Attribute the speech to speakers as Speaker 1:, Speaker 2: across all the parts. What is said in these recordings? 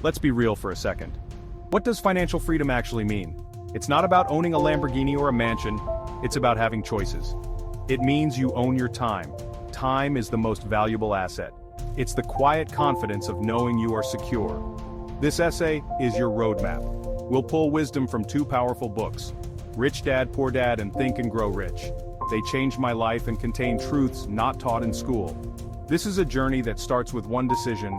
Speaker 1: Let's be real for a second. What does financial freedom actually mean? It's not about owning a Lamborghini or a mansion, it's about having choices. It means you own your time. Time is the most valuable asset. It's the quiet confidence of knowing you are secure. This essay is your roadmap. We'll pull wisdom from two powerful books, Rich Dad, Poor Dad and Think and Grow Rich. They changed my life and contain truths not taught in school. This is a journey that starts with one decision: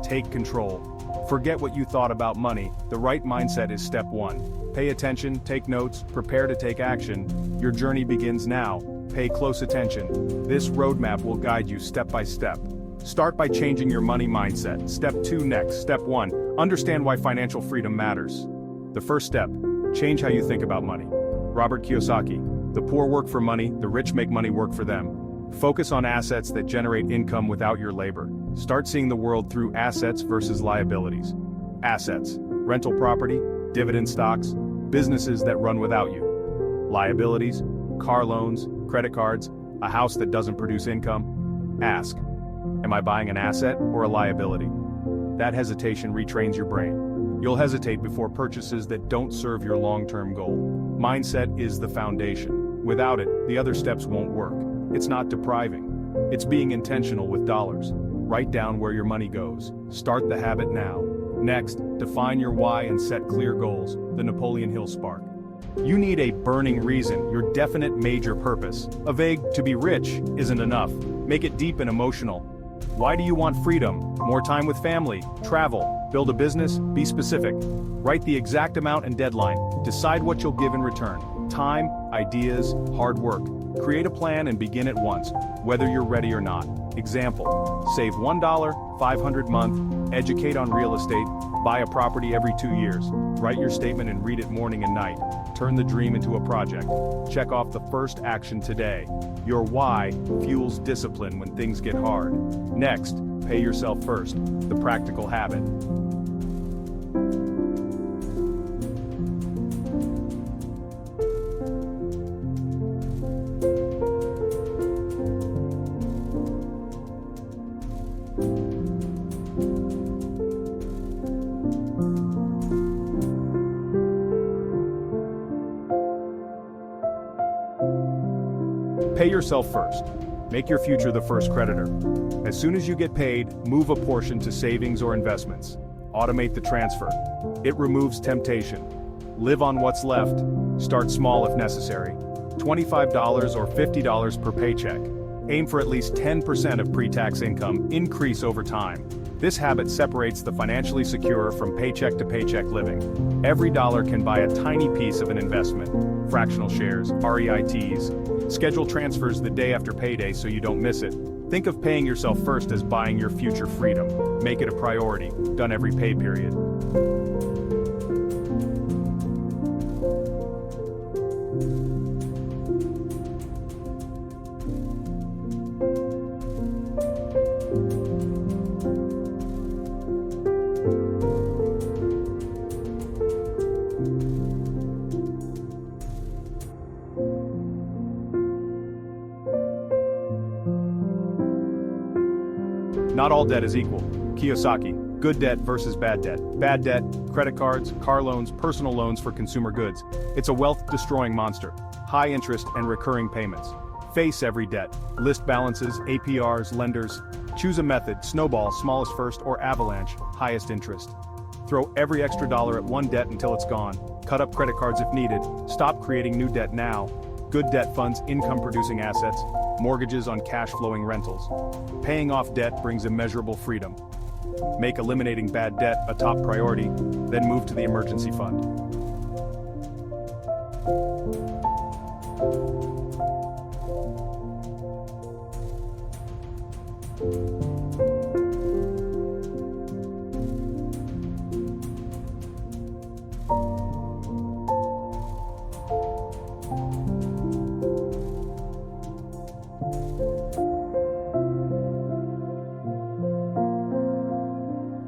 Speaker 1: take control. Forget what you thought about money. The right mindset is step one. Pay attention, take notes, prepare to take action. Your journey begins now. Pay close attention. This roadmap will guide you step by step. Start by changing your money mindset. Step 2 next. Step 1. Understand why financial freedom matters. The first step. Change how you think about money. Robert Kiyosaki. The poor work for money, the rich make money work for them. Focus on assets that generate income without your labor. Start seeing the world through assets versus liabilities. Assets. Rental property, dividend stocks, businesses that run without you. Liabilities. Car loans, credit cards, a house that doesn't produce income. Ask, am I buying an asset or a liability? That hesitation retrains your brain. You'll hesitate before purchases that don't serve your long-term goal. Mindset is the foundation. Without it, the other steps won't work. It's not depriving. It's being intentional with dollars. Write down where your money goes. Start the habit now. Next, define your why and set clear goals. The Napoleon Hill Spark. You need a burning reason, your definite major purpose. A vague "to be rich" isn't enough. Make it deep and emotional. Why do you want freedom? More time with family, travel, build a business? Be specific. Write the exact amount and deadline. Decide what you'll give in return. Time, ideas, hard work. Create a plan and begin at once, whether you're ready or not. Example, save $1, $500 month, educate on real estate, buy a property every 2 years. Write your statement and read it morning and night. Turn the dream into a project. Check off the first action today. Your why fuels discipline when things get hard. Next, pay yourself first, the practical habit. Pay yourself first. Make your future the first creditor. As soon as you get paid, move a portion to savings or investments. Automate the transfer. It removes temptation. Live on what's left. Start small if necessary. $25 or $50 per paycheck. Aim for at least 10% of pre-tax income. Increase over time. This habit separates the financially secure from paycheck to paycheck living. Every dollar can buy a tiny piece of an investment. Fractional shares, REITs. Schedule transfers the day after payday so you don't miss it. Think of paying yourself first as buying your future freedom. Make it a priority, done every pay period. Not all debt is equal. Kiyosaki, good debt versus bad debt. Bad debt, credit cards, car loans, personal loans for consumer goods. It's a wealth-destroying monster. High interest and recurring payments. Face every debt. List balances, APRs, lenders. Choose a method, snowball, smallest first, or avalanche, highest interest. Throw every extra dollar at one debt until it's gone. Cut up credit cards if needed. Stop creating new debt now. Good debt funds income-producing assets. Mortgages on cash-flowing rentals. Paying off debt brings immeasurable freedom. Make eliminating bad debt a top priority, then move to the emergency fund.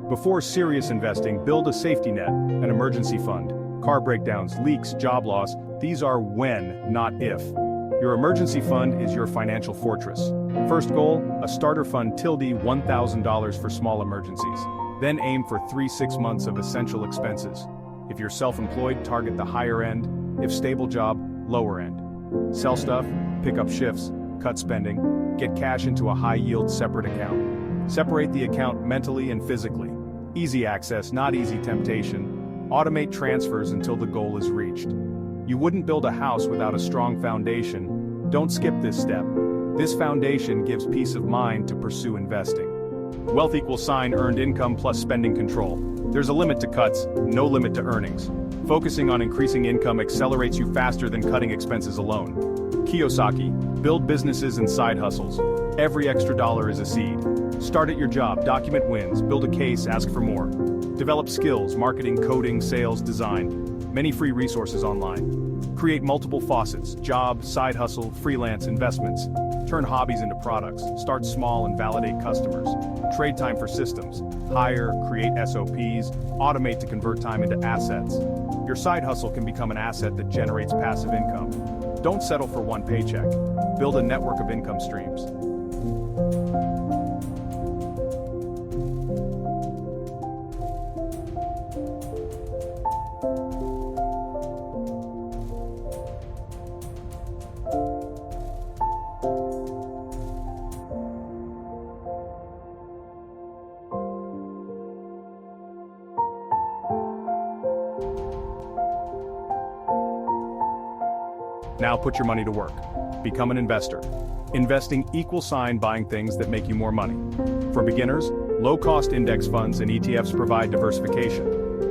Speaker 1: Before serious investing, build a safety net, an emergency fund. Car breakdowns, leaks, job loss, these are when, not if. Your emergency fund is your financial fortress. First goal, a starter fund tilde $1,000 for small emergencies. Then aim for 3-6 months of essential expenses. If you're self-employed, target the higher end. If stable job, lower end. Sell stuff, pick up shifts, cut spending, get cash into a high-yield separate account. Separate the account mentally and physically. Easy access, not easy temptation. Automate transfers until the goal is reached. You wouldn't build a house without a strong foundation. Don't skip this step. This foundation gives peace of mind to pursue investing. Wealth equals earned income plus spending control. There's a limit to cuts, no limit to earnings. Focusing on increasing income accelerates you faster than cutting expenses alone. Kiyosaki, build businesses and side hustles. Every extra dollar is a seed. Start at your job, document wins, build a case, ask for more. Develop skills, marketing, coding, sales, design. Many free resources online. Create multiple faucets, job, side hustle, freelance, investments. Turn hobbies into products, start small and validate customers. Trade time for systems, hire, create SOPs, automate to convert time into assets. Your side hustle can become an asset that generates passive income. Don't settle for one paycheck. Build a network of income streams. Now put your money to work. Become an investor. Investing equals buying things that make you more money. For beginners, low-cost index funds and ETFs provide diversification.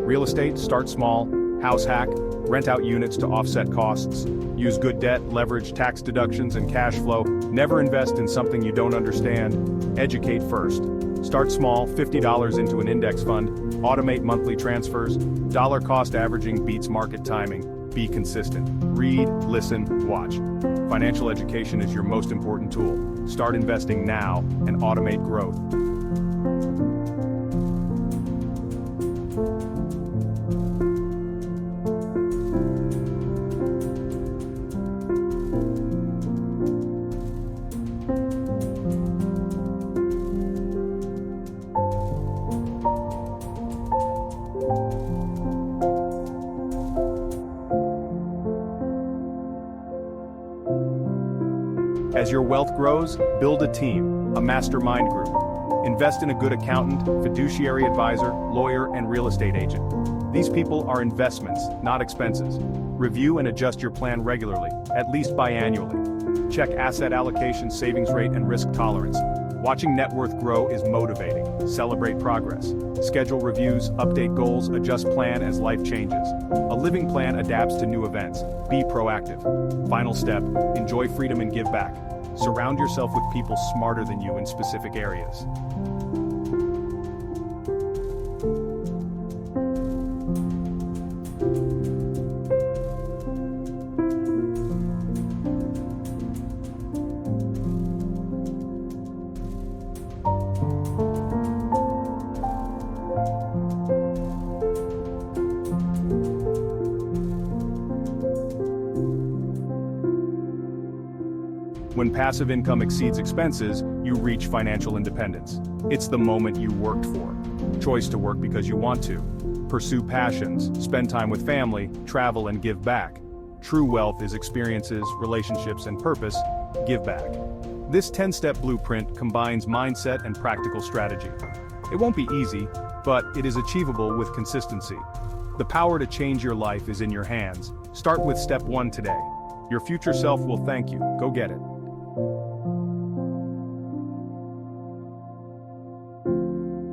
Speaker 1: Real estate, start small. House hack, rent out units to offset costs. Use good debt, leverage, tax deductions, and cash flow. Never invest in something you don't understand. Educate first. Start small, $50 into an index fund. Automate monthly transfers. Dollar cost averaging beats market timing. Be consistent. Read, listen, watch. Financial education is your most important tool. Start investing now and automate growth. As your wealth grows, build a team, a mastermind group. Invest in a good accountant, fiduciary advisor, lawyer, and real estate agent. These people are investments, not expenses. Review and adjust your plan regularly, at least biannually. Check asset allocation, savings rate, and risk tolerance. Watching net worth grow is motivating. Celebrate progress. Schedule reviews, update goals, adjust plan as life changes. A living plan adapts to new events. Be proactive. Final step, enjoy freedom and give back. Surround yourself with people smarter than you in specific areas. When passive income exceeds expenses, you reach financial independence. It's the moment you worked for. Choice to work because you want to. Pursue passions, spend time with family, travel and give back. True wealth is experiences, relationships and purpose. Give back. This 10-step blueprint combines mindset and practical strategy. It won't be easy, but it is achievable with consistency. The power to change your life is in your hands. Start with step 1 today. Your future self will thank you. Go get it.